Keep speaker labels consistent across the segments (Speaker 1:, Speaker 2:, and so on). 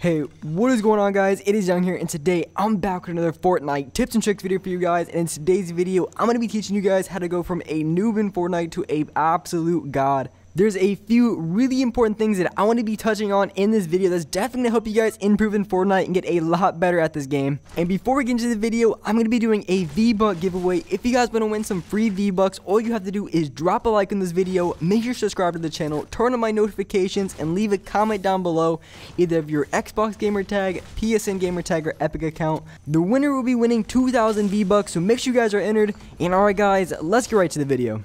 Speaker 1: Hey, what is going on, guys? It is Young here, and today I'm back with another Fortnite tips and tricks video for you guys. And in today's video, I'm going to be teaching you guys how to go from a noob in Fortnite to a absolute god. There's a few really important things that I want to be touching on in this video that's definitely going to help you guys improve in Fortnite and get a lot better at this game. And before we get into the video, I'm going to be doing a V-Buck giveaway. If you guys want to win some free V-Bucks, all you have to do is drop a like on this video, make sure to subscribe to the channel, turn on my notifications, and leave a comment down below either of your Xbox gamer tag, PSN gamer tag, or Epic account. The winner will be winning 2,000 V-Bucks, so make sure you guys are entered. And alright guys, let's get right to the video.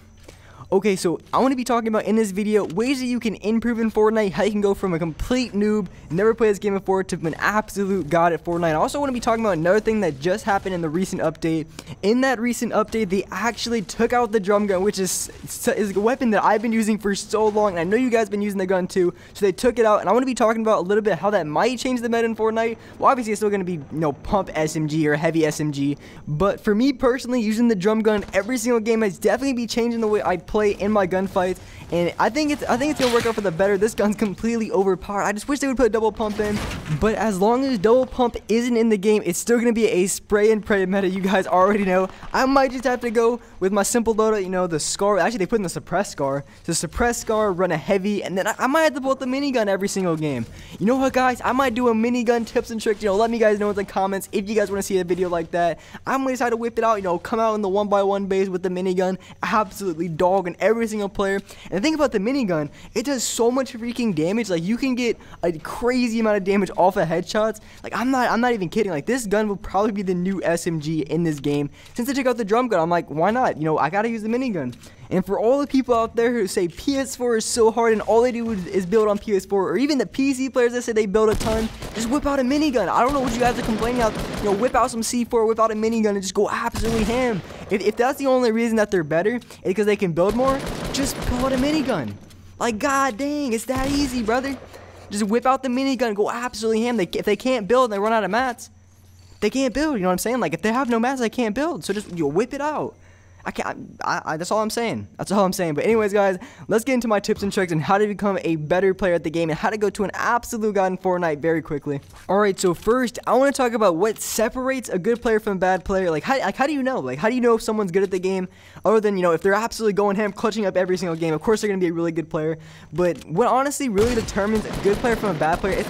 Speaker 1: Okay, so I want to be talking about in this video ways that you can improve in Fortnite, how you can go from a complete noob, never played this game before, to an absolute god at Fortnite. I also want to be talking about another thing that just happened in the recent update. In that recent update, they actually took out the drum gun, which is a weapon that I've been using for so long, and I know you guys have been using the gun too, so they took it out, and I want to be talking about a little bit how that might change the meta in Fortnite. Well, obviously, it's still going to be, pump SMG or heavy SMG, but for me personally, using the drum gun every single game has definitely be changing the way I play in my gunfights, and I think it's gonna work out for the better. This gun's completely overpowered. I just wish they would put a double pump in, but as long as double pump isn't in the game, it's still gonna be a spray and pray meta. You guys already know. I might just have to go with my simple loadout, the SCAR. Actually, they put in the suppress SCAR. So suppress SCAR, run a heavy, and then I might have to pull out the minigun every single game. You know what, guys? I might do a minigun tips and tricks. Let me guys know in the comments if you guys want to see a video like that. I'm gonna decide to whip it out. Come out in the 1x1 base with the minigun, absolutely dogging every single player. And the thing about the minigun, it does so much freaking damage. Like, you can get a crazy amount of damage off of headshots. Like, I'm not even kidding. Like, this gun will probably be the new SMG in this game. Since they took out the drum gun, I'm like, why not? I gotta use the minigun. And for all the people out there who say PS4 is so hard and all they do is build on PS4, or even the PC players that say they build a ton, just whip out a minigun. I don't know what you guys are complaining about. Whip out some C4, whip out a minigun, and just go absolutely ham. If that's the only reason that they're better, it's because they can build more, just pull out a minigun. Like, god dang, it's that easy, brother. Just whip out the minigun, go absolutely ham. If they can't build and they run out of mats, they can't build. You know what I'm saying? Like, if they have no mats, they can't build. So just whip it out. That's all I'm saying. That's all I'm saying. But anyways, guys, let's get into my tips and tricks on how to become a better player at the game and how to go to an absolute god in Fortnite very quickly. Alright, so first, I want to talk about what separates a good player from a bad player. Like, how do you know? Like, how do you know if someone's good at the game? Other than, if they're absolutely going ham, clutching up every single game, of course they're going to be a really good player. But what honestly really determines a good player from a bad player,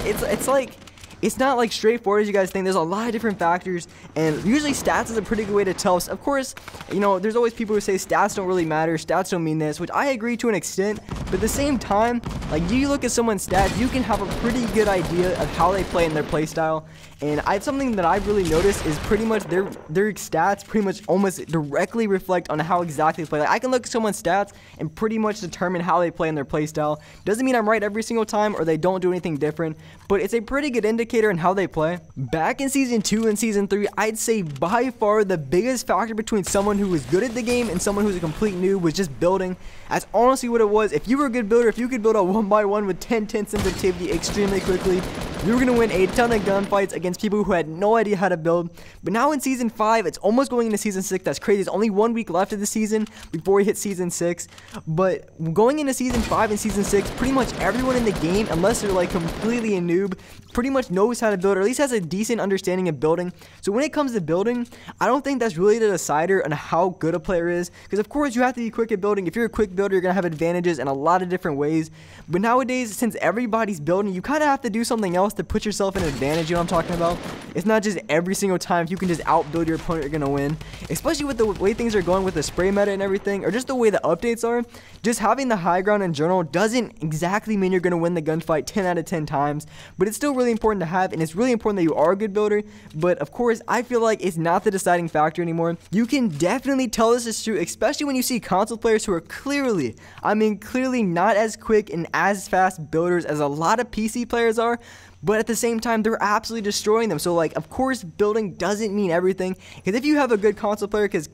Speaker 1: it's not like straightforward as you guys think. There's a lot of different factors, and usually stats is a pretty good way to tell. Of course, there's always people who say stats don't really matter, stats don't mean this, which I agree to an extent, but at the same time, like, you look at someone's stats, you can have a pretty good idea of how they play in their play style. And something that I've really noticed is pretty much their stats pretty much almost directly reflect on how exactly they play. Like, I can look at someone's stats and pretty much determine how they play in their play style. Doesn't mean I'm right every single time or they don't do anything different, but it's a pretty good indicator in how they play. Back in Season 2 and Season 3, I'd say by far the biggest factor between someone who was good at the game and someone who's a complete noob was just building. That's honestly what it was. If you were a good builder, if you could build a 1x1 with 10-10 sensitivity extremely quickly, you were going to win a ton of gunfights against people who had no idea how to build. But now in Season 5, it's almost going into Season 6. That's crazy. There's only 1 week left of the season before we hit Season 6. But going into Season 5 and Season 6, pretty much everyone in the game, unless they're like completely a noob, pretty much knows how to build, or at least has a decent understanding of building. So when it comes to building, I don't think that's really the decider on how good a player is. Because of course you have to be quick at building. If you're a quick builder, you're going to have advantages in a lot of different ways. But nowadays, since everybody's building, you kind of have to do something else to put yourself in an advantage. You know what I'm talking about? It's not just every single time if you can just outbuild your opponent, you're going to win. Especially with the way things are going with the spray meta and everything, or just the way the updates are. Just having the high ground in general doesn't exactly mean you're going to win the gunfight 10 out of 10 times. But it's still really important to have, and it's really important that you are a good builder. But of course, I feel like it's not the deciding factor anymore. You can definitely tell this is true, especially when you see console players who are clearly not as quick and as fast builders as a lot of PC players are. But at the same time, they're absolutely destroying them. So, like, of course, building doesn't mean everything. Because if you have a good console player, because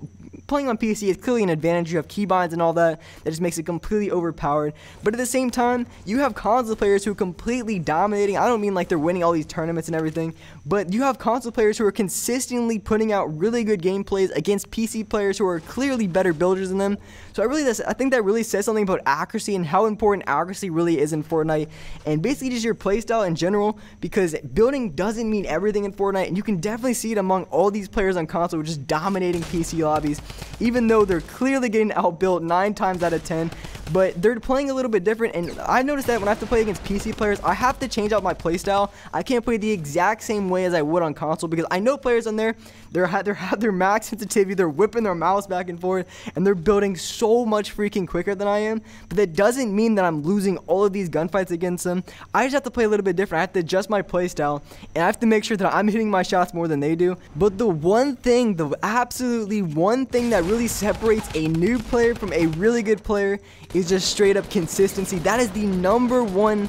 Speaker 1: playing on PC is clearly an advantage. You have keybinds and all that just makes it completely overpowered. But at the same time, you have console players who are completely dominating. I don't mean like they're winning all these tournaments and everything, but you have console players who are consistently putting out really good gameplays against PC players who are clearly better builders than them. So I think that really says something about accuracy and how important accuracy really is in Fortnite, and basically just your playstyle in general, because building doesn't mean everything in Fortnite, and you can definitely see it among all these players on console just dominating PC lobbies, even though they're clearly getting outbuilt 9 times out of 10. But they're playing a little bit different, and I've noticed that when I have to play against PC players, I have to change out my playstyle. I can't play the exact same way as I would on console, because I know players on there, they have their max sensitivity, they're whipping their mouse back and forth, and they're building so much freaking quicker than I am. But that doesn't mean that I'm losing all of these gunfights against them. I just have to play a little bit different. I have to adjust my playstyle, and I have to make sure that I'm hitting my shots more than they do. But the one thing, the absolutely one thing that really separates a new player from a really good player is just straight up consistency. That is the #1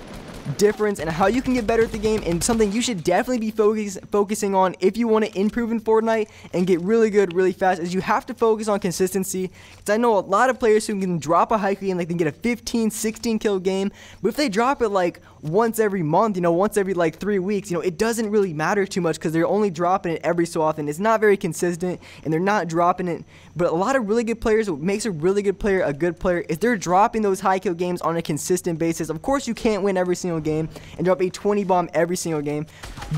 Speaker 1: difference and how you can get better at the game, and something you should definitely be focusing on if you want to improve in Fortnite and get really good really fast, is you have to focus on consistency. Because I know a lot of players who can drop a high game, like they can get a 15-16 kill game, but if they drop it like once every month, you know, once every like 3 weeks, you know, it doesn't really matter too much because they're only dropping it every so often. It's not very consistent and they're not dropping it. But a lot of really good players, what makes a really good player a good player is they're dropping those high kill games on a consistent basis. Of course, you can't win every single game and drop a 20 bomb every single game,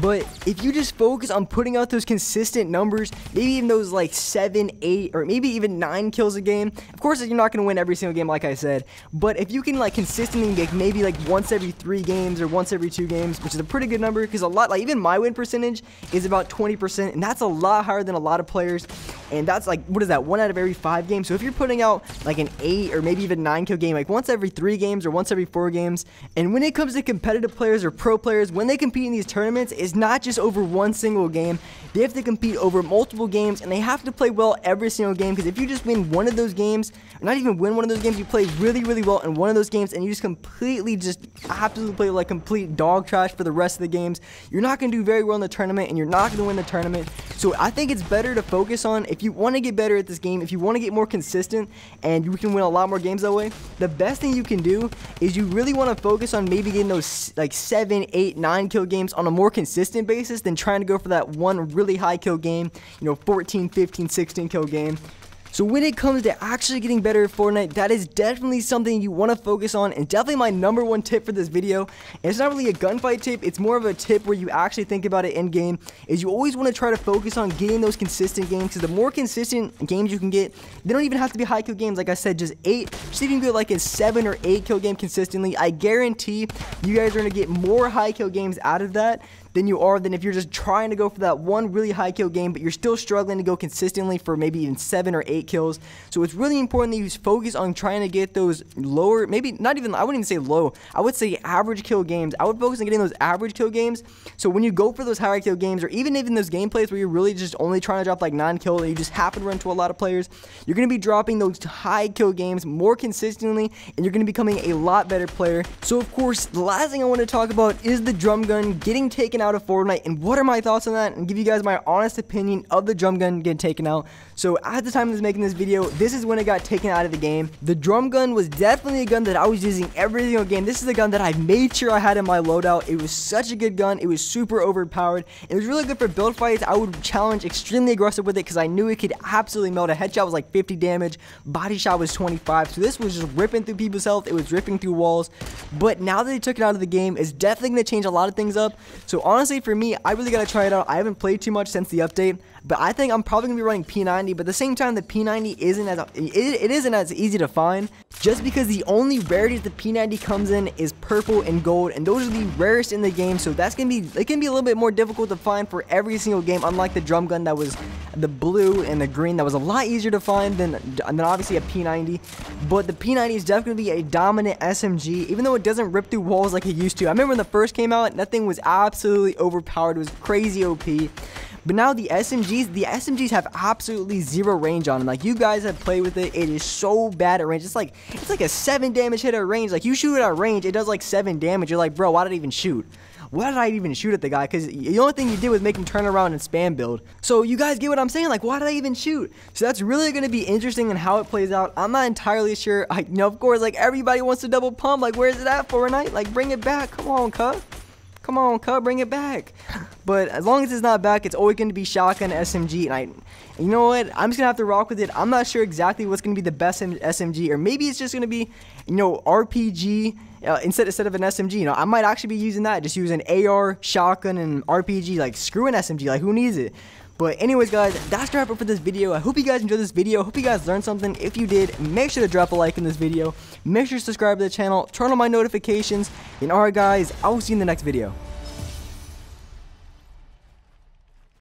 Speaker 1: but if you just focus on putting out those consistent numbers, maybe even those like 7, 8, or maybe even 9 kills a game, of course you're not going to win every single game like I said, but if you can like consistently get maybe like once every 3 games or once every 2 games, which is a pretty good number, because a lot, like even my win percentage is about 20%, and that's a lot higher than a lot of players, and that's like, what is that, 1 out of every 5 games. So if you're putting out like an 8 or maybe even 9 kill game like once every 3 games or once every 4 games, and when it comes to competitive players or pro players, when they compete in these tournaments, it's not just over one single game. They have to compete over multiple games, and they have to play well every single game, because if you just win one of those games, or not even win one of those games, you play really, really well in one of those games, and you just completely just absolutely play like complete dog trash for the rest of the games, you're not going to do very well in the tournament, and you're not going to win the tournament. So I think it's better to focus on, if you want to get better at this game, if you want to get more consistent, and you can win a lot more games that way, the best thing you can do is you really want to focus on maybe getting those like 7, 8, 9 kill games on a more consistent basis than trying to go for that one really high kill game, you know, 14, 15, 16 kill game. So when it comes to actually getting better at Fortnite, that is definitely something you want to focus on, and definitely my #1 tip for this video. And it's not really a gunfight tip, it's more of a tip where you actually think about it in game, is you always want to try to focus on getting those consistent games, because the more consistent games you can get, they don't even have to be high kill games. Like I said, just 8, just even get like a 7 or 8 kill game consistently, I guarantee you guys are going to get more high kill games out of that than if you're just trying to go for that one really high kill game, but you're still struggling to go consistently for maybe even 7 or 8 kills. So it's really important that you focus on trying to get those lower, maybe not even, I wouldn't even say low, I would say average kill games. I would focus on getting those average kill games. So when you go for those high kill games, or even those gameplays where you're really just only trying to drop like 9 kills and you just happen to run into a lot of players, you're going to be dropping those high kill games more consistently, and you're going to be becoming a lot better player. So of course, the last thing I want to talk about is the drum gun getting taken out of Fortnite, and what are my thoughts on that, and give you guys my honest opinion of the drum gun getting taken out. So at the time of making this video, this is when it got taken out of the game. The drum gun was definitely a gun that I was using every single game. This is a gun that I made sure I had in my loadout. It was such a good gun. It was super overpowered. It was really good for build fights. I would challenge extremely aggressive with it because I knew it could absolutely melt. A headshot was like 50 damage, body shot was 25, so this was just ripping through people's health. It was ripping through walls. But now that they took it out of the game, it's definitely going to change a lot of things up. So honestly, for me, I really got to try it out. I haven't played too much since the update, but I think I'm probably going to be running P90, but at the same time, the P90 isn't as easy to find, just because the only rarities the P90 comes in is purple and gold, and those are the rarest in the game, so it can be a little bit more difficult to find for every single game, unlike the drum gun that was the blue and the green, that was a lot easier to find than obviously a P90. But the P90 is definitely a dominant SMG, even though it doesn't rip through walls like it used to. I remember when the first came out, that thing was absolutely overpowered. It was crazy OP. But now the SMGs have absolutely zero range on them. Like, you guys have played with it, it is so bad at range. It's like a 7 damage hit at range. Like, you shoot it at range, it does like 7 damage. You're like, bro, why did I even shoot? why did I even shoot at the guy? Because the only thing you did was make him turn around and spam build. So you guys get what I'm saying? Like, why did I even shoot? So that's really going to be interesting in how it plays out. I'm not entirely sure. Of course, like, everybody wants to double pump. Like, where's it at, Fortnite? Like, bring it back. Come on, cuz. Come on, cuz, bring it back. But as long as it's not back, it's always going to be shotgun SMG. And you know what? I'm just going to have to rock with it. I'm not sure exactly what's going to be the best SMG. Or maybe it's just going to be, RPG instead of an SMG. I might actually be using that. Just using AR, shotgun, and RPG. Like, screw an SMG. Like, who needs it? But anyways, guys, that's the wrap up for this video. I hope you guys enjoyed this video. I hope you guys learned something. If you did, make sure to drop a like in this video. Make sure to subscribe to the channel. Turn on my notifications. And alright, guys, I will see you in the next video.